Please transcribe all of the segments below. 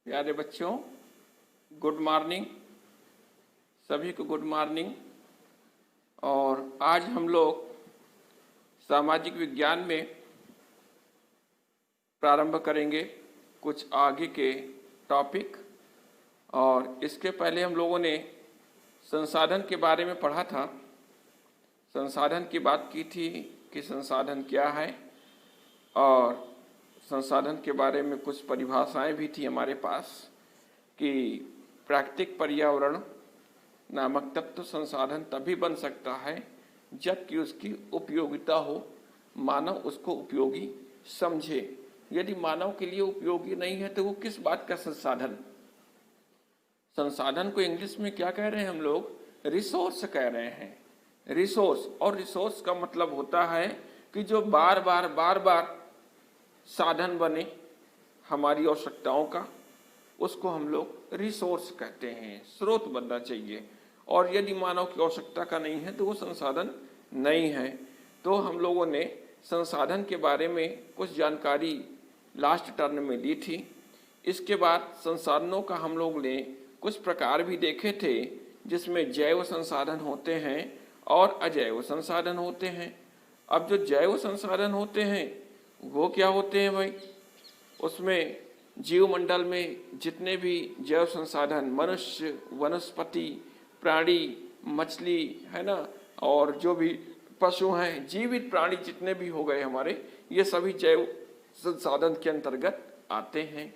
प्यारे बच्चों, good morning. सभी को गुड मॉर्निंग। और आज हम लोग सामाजिक विज्ञान में प्रारंभ करेंगे कुछ आगे के टॉपिक। और इसके पहले हम लोगों ने संसाधन के बारे में पढ़ा था। संसाधन की बात की थी कि संसाधन क्या है, और संसाधन के बारे में कुछ परिभाषाएं भी थी हमारे पास कि प्राकृतिक पर्यावरण नामक तत्व संसाधन तभी बन सकता है जबकि उसकी उपयोगिता हो, मानव उसको उपयोगी समझे। यदि मानव के लिए उपयोगी नहीं है तो वो किस बात का संसाधन। संसाधन को इंग्लिश में क्या कह रहे हैं हम लोग? रिसोर्स कह रहे हैं। रिसोर्स, और रिसोर्स का मतलब होता है कि जो बार बार साधन बने हमारी आवश्यकताओं का, उसको हम लोग रिसोर्स कहते हैं। स्रोत बनना चाहिए। और यदि मानव की आवश्यकता का नहीं है तो वो संसाधन नहीं है। तो हम लोगों ने संसाधन के बारे में कुछ जानकारी लास्ट टर्म में ली थी। इसके बाद संसाधनों का हम लोग ने कुछ प्रकार भी देखे थे, जिसमें जैव संसाधन होते हैं और अजैव संसाधन होते हैं। अब जो जैव संसाधन होते हैं वो क्या होते हैं भाई? उसमें जीवमंडल में जितने भी जैव संसाधन, मनुष्य, वनस्पति, प्राणी, मछली है ना, और जो भी पशु हैं, जीवित प्राणी जितने भी हो गए हमारे, ये सभी जैव संसाधन के अंतर्गत आते हैं।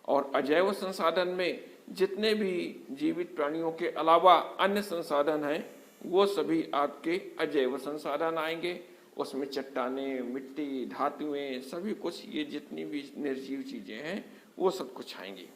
और अजैव संसाधन में जितने भी जीवित प्राणियों के अलावा अन्य संसाधन हैं वो सभी आपके अजैव संसाधन आएंगे। उसमें चट्टानें, मिट्टी, धातुएं, सभी कुछ, ये जितनी भी निर्जीव चीजें हैं वो सब कुछ आएंगी।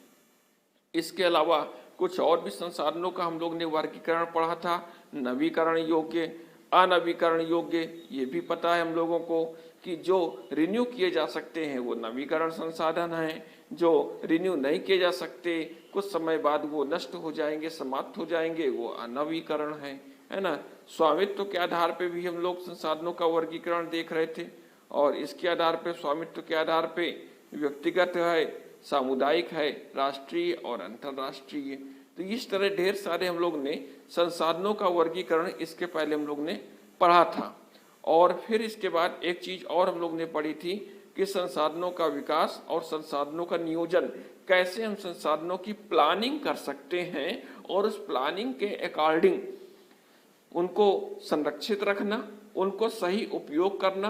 इसके अलावा कुछ और भी संसाधनों का हम लोग ने वर्गीकरण पढ़ा था। नवीकरण योग्य, अनवीकरण योग्य, ये भी पता है हम लोगों को कि जो रिन्यू किए जा सकते हैं वो नवीकरण संसाधन हैं, जो रिन्यू नहीं किए जा सकते, कुछ समय बाद वो नष्ट हो जाएंगे, समाप्त हो जाएंगे, वो अनवीकरण है ना। स्वामित्व के आधार पे भी हम लोग संसाधनों का वर्गीकरण देख रहे थे, और इसके आधार पे, स्वामित्व के आधार पे व्यक्तिगत है, सामुदायिक है, राष्ट्रीय और अंतर्राष्ट्रीय। तो इस तरह ढेर सारे हम लोग ने संसाधनों का वर्गीकरण इसके पहले हम लोग ने पढ़ा था। और फिर इसके बाद एक चीज और हम लोग ने पढ़ी थी कि संसाधनों का विकास और संसाधनों का नियोजन, कैसे हम संसाधनों की प्लानिंग कर सकते हैं और उस प्लानिंग के अकॉर्डिंग उनको संरक्षित रखना, उनको सही उपयोग करना,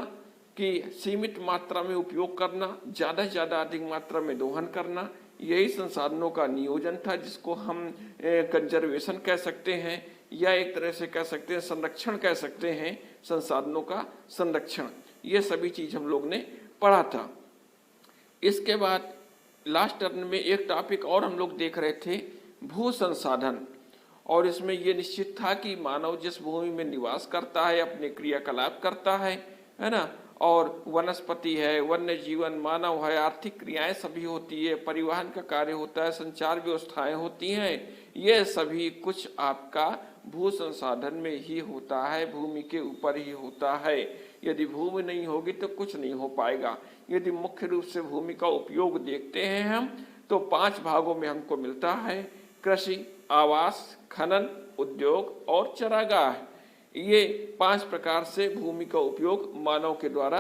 कि सीमित मात्रा में उपयोग करना, ज़्यादा से ज़्यादा अधिक मात्रा में दोहन करना, यही संसाधनों का नियोजन था, जिसको हम कंजर्वेशन कह सकते हैं, या एक तरह से कह सकते हैं संरक्षण कह सकते हैं, संसाधनों का संरक्षण। ये सभी चीज़ हम लोग ने पढ़ा था। इसके बाद लास्ट टर्म में एक टॉपिक और हम लोग देख रहे थे, भू संसाधन। और इसमें ये निश्चित था कि मानव जिस भूमि में निवास करता है, अपने क्रियाकलाप करता है ना, और वनस्पति है, वन्य जीवन, मानव है, आर्थिक क्रियाएं सभी होती है, परिवहन का कार्य होता है, संचार व्यवस्थाएं होती हैं, ये सभी कुछ आपका भू संसाधन में ही होता है, भूमि के ऊपर ही होता है। यदि भूमि नहीं होगी तो कुछ नहीं हो पाएगा। यदि मुख्य रूप से भूमि का उपयोग देखते हैं हम, तो 5 भागों में हमको मिलता है: कृषि, आवास, खनन, उद्योग और चारागाह। ये 5 प्रकार से भूमि का उपयोग मानव के द्वारा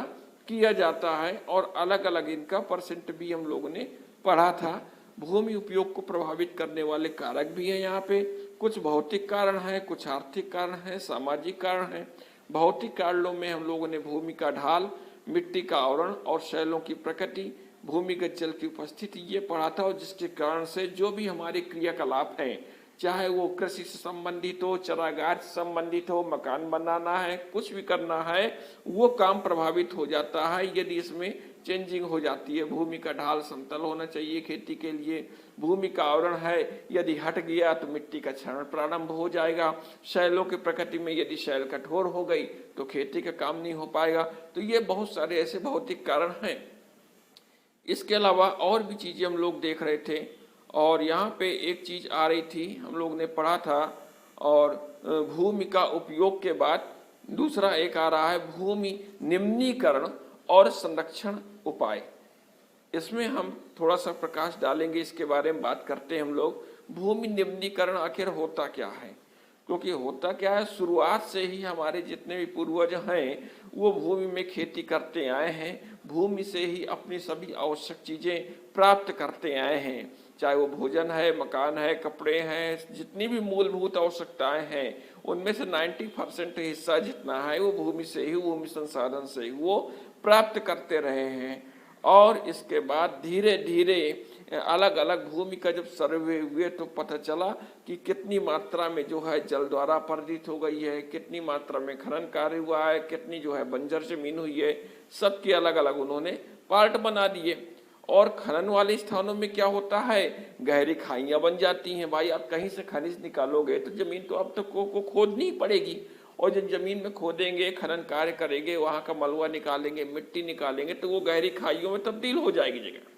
किया जाता है, और अलग अलग इनका परसेंट भी हम लोगों ने पढ़ा था। भूमि उपयोग को प्रभावित करने वाले कारक भी हैं यहाँ पे। कुछ भौतिक कारण हैं, कुछ आर्थिक कारण हैं, सामाजिक कारण हैं। भौतिक कारणों में हम लोगों ने भूमि का ढाल, मिट्टी का आवरण और शैलों की प्रकृति, भूमिगत जल की उपस्थिति, ये पढ़ा था। और जिसके कारण से जो भी हमारे क्रियाकलाप हैं, चाहे वो कृषि से संबंधित हो, चारागाह से संबंधित हो, मकान बनाना है, कुछ भी करना है, वो काम प्रभावित हो जाता है यदि इसमें चेंजिंग हो जाती है। भूमि का ढाल समतल होना चाहिए खेती के लिए। भूमि का आवरण है, यदि हट गया तो मिट्टी का क्षरण प्रारंभ हो जाएगा। शैलों की प्रकृति में यदि शैल कठोर हो गई तो खेती का काम नहीं हो पाएगा। तो ये बहुत सारे ऐसे भौतिक कारण हैं। इसके अलावा और भी चीजें हम लोग देख रहे थे, और यहाँ पे एक चीज आ रही थी, हम लोग ने पढ़ा था। और भूमि का उपयोग के बाद दूसरा एक आ रहा है, भूमि निम्नीकरण और संरक्षण उपाय। इसमें हम थोड़ा सा प्रकाश डालेंगे, इसके बारे में बात करते हैं हम लोग। भूमि निम्नीकरण आखिर होता क्या है? क्योंकि होता क्या है, शुरुआत से ही हमारे जितने भी पूर्वज हैं वो भूमि में खेती करते आए हैं, भूमि से ही अपनी सभी आवश्यक चीज़ें प्राप्त करते आए हैं, चाहे वो भोजन है, मकान है, कपड़े हैं, जितनी भी मूलभूत आवश्यकताएं हैं उनमें से 90% हिस्सा जितना है वो भूमि से ही, भूमि संसाधन से ही वो प्राप्त करते रहे हैं। और इसके बाद धीरे धीरे अलग अलग भूमि का जब सर्वे हुए तो पता चला कि कितनी मात्रा में जो है जल द्वारा अपरदित हो गई है, कितनी मात्रा में खनन कार्य हुआ है, कितनी जो है बंजर जमीन हुई है, सबके अलग अलग उन्होंने पार्ट बना दिए। और खनन वाले स्थानों में क्या होता है, गहरी खाइयां बन जाती हैं। भाई आप कहीं से खनिज निकालोगे तो जमीन तो अब तक को खोदनी पड़ेगी, और जब जमीन में खोदेंगे, खनन कार्य करेंगे, वहां का मलबा निकालेंगे, मिट्टी निकालेंगे, तो वो गहरी खाइयों में तब्दील हो जाएगी जगह।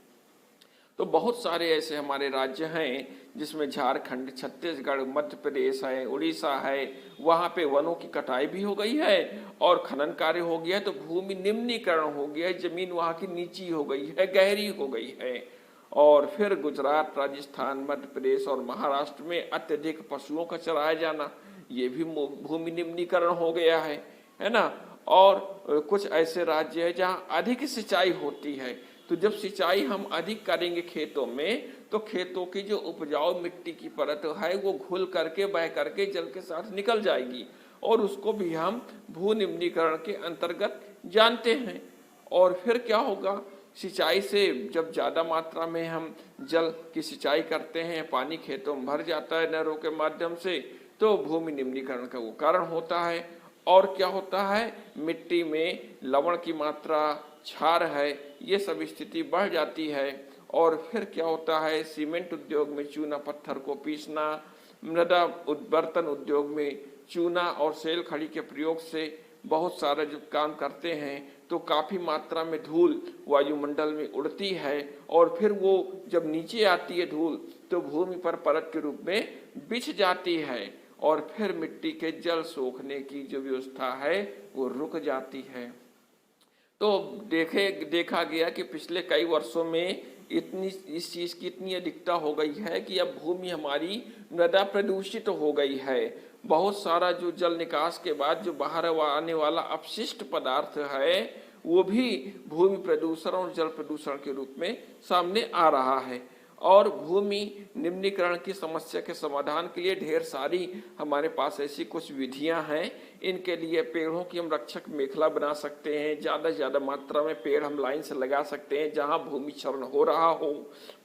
तो बहुत सारे ऐसे हमारे राज्य हैं जिसमें झारखंड, छत्तीसगढ़, मध्य प्रदेश है, उड़ीसा है, वहाँ पे वनों की कटाई भी हो गई है और खनन कार्य हो गया है, तो भूमि निम्नीकरण हो गया है, जमीन वहाँ की नीची हो गई है, गहरी हो गई है। और फिर गुजरात, राजस्थान, मध्य प्रदेश और महाराष्ट्र में अत्यधिक पशुओं का चराया जाना, ये भी भूमि निम्नीकरण हो गया है ना। और कुछ ऐसे राज्य है जहाँ अधिक सिंचाई होती है, तो जब सिंचाई हम अधिक करेंगे खेतों में तो खेतों की जो उपजाऊ मिट्टी की परत है वो घुल करके, बह करके जल के साथ निकल जाएगी, और उसको भी हम भू निम्नीकरण के अंतर्गत जानते हैं। और फिर क्या होगा, सिंचाई से जब ज़्यादा मात्रा में हम जल की सिंचाई करते हैं, पानी खेतों में भर जाता है नहरों के माध्यम से, तो भूमि निम्नीकरण का वो कारण होता है। और क्या होता है, मिट्टी में लवण की मात्रा, क्षार है, ये सब स्थिति बढ़ जाती है। और फिर क्या होता है, सीमेंट उद्योग में चूना पत्थर को पीसना, मृदा बर्तन उद्योग में चूना और सेल खड़ी के प्रयोग से बहुत सारा जब काम करते हैं तो काफ़ी मात्रा में धूल वायुमंडल में उड़ती है, और फिर वो जब नीचे आती है धूल तो भूमि पर परत के रूप में बिछ जाती है, और फिर मिट्टी के जल सोखने की जो व्यवस्था है वो रुक जाती है। तो देखा गया कि पिछले कई वर्षों में इस चीज़ की इतनी अधिकता हो गई है कि अब भूमि हमारी मृदा प्रदूषित हो गई है। बहुत सारा जो जल निकास के बाद जो बाहर आने वाला अपशिष्ट पदार्थ है वो भी भूमि प्रदूषण और जल प्रदूषण के रूप में सामने आ रहा है। और भूमि निम्नीकरण की समस्या के समाधान के लिए ढेर सारी हमारे पास ऐसी कुछ विधियां हैं। इनके लिए पेड़ों की हम रक्षक मेखला बना सकते हैं, ज़्यादा से ज़्यादा मात्रा में पेड़ हम लाइन से लगा सकते हैं जहां भूमि क्षरण हो रहा हो।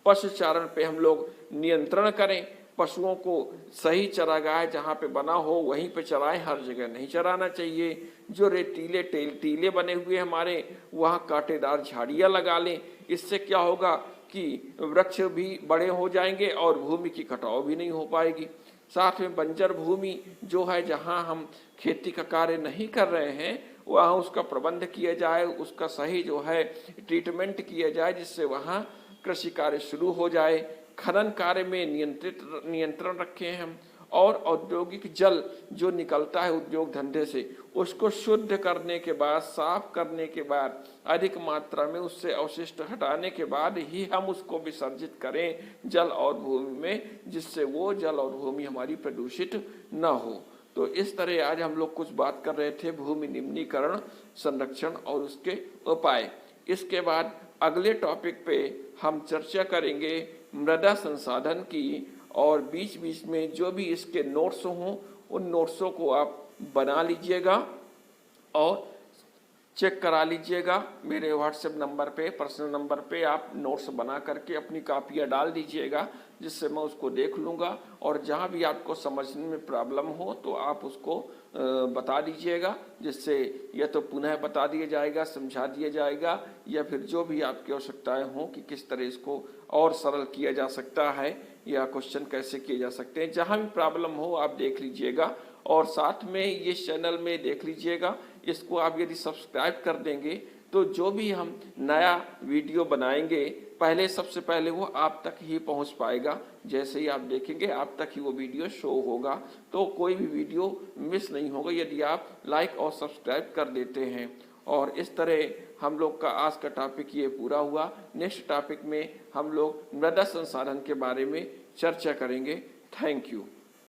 पशु चारण पे हम लोग नियंत्रण करें, पशुओं को सही चरागाह जहाँ पे बना हो वहीं पे चराएं, हर जगह नहीं चराना चाहिए। जो रेतीले टीले बने हुए हमारे वहाँ कांटेदार झाड़ियाँ लगा लें, इससे क्या होगा कि वृक्ष भी बड़े हो जाएंगे और भूमि की कटाव भी नहीं हो पाएगी। साथ में बंजर भूमि जो है जहाँ हम खेती का कार्य नहीं कर रहे हैं वहाँ उसका प्रबंध किया जाए, उसका सही जो है ट्रीटमेंट किया जाए जिससे वहाँ कृषि कार्य शुरू हो जाए। खनन कार्य में नियंत्रण रखें हम, और औद्योगिक जल जो निकलता है उद्योग धंधे से उसको शुद्ध करने के बाद, साफ करने के बाद, अधिक मात्रा में उससे अवशिष्ट हटाने के बाद ही हम उसको विसर्जित करें जल और भूमि में, जिससे वो जल और भूमि हमारी प्रदूषित न हो। तो इस तरह आज हम लोग कुछ बात कर रहे थे भूमि निम्नीकरण, संरक्षण और उसके उपाय। इसके बाद अगले टॉपिक पे हम चर्चा करेंगे मृदा संसाधन की, और बीच बीच में जो भी इसके नोट्स हों उन नोट्सों को आप बना लीजिएगा और चेक करा लीजिएगा। मेरे व्हाट्सएप नंबर पे, पर्सनल नंबर पे आप नोट्स बना करके अपनी कापियाँ डाल दीजिएगा, जिससे मैं उसको देख लूँगा, और जहाँ भी आपको समझने में प्रॉब्लम हो तो आप उसको बता दीजिएगा, जिससे या तो पुनः बता दिया जाएगा, समझा दिया जाएगा, या फिर जो भी आपकी आवश्यकताएं हों कि किस तरह इसको और सरल किया जा सकता है या क्वेश्चन कैसे किए जा सकते हैं, जहाँ भी प्रॉब्लम हो आप देख लीजिएगा। और साथ में ये चैनल में देख लीजिएगा, इसको आप यदि सब्सक्राइब कर देंगे तो जो भी हम नया वीडियो बनाएंगे पहले, सबसे पहले वो आप तक ही पहुंच पाएगा। जैसे ही आप देखेंगे आप तक ही वो वीडियो शो होगा, तो कोई भी वीडियो मिस नहीं होगा यदि आप लाइक और सब्सक्राइब कर देते हैं। और इस तरह हम लोग का आज का टॉपिक ये पूरा हुआ। नेक्स्ट टॉपिक में हम लोग मृदा संसाधन के बारे में चर्चा करेंगे। Thank you.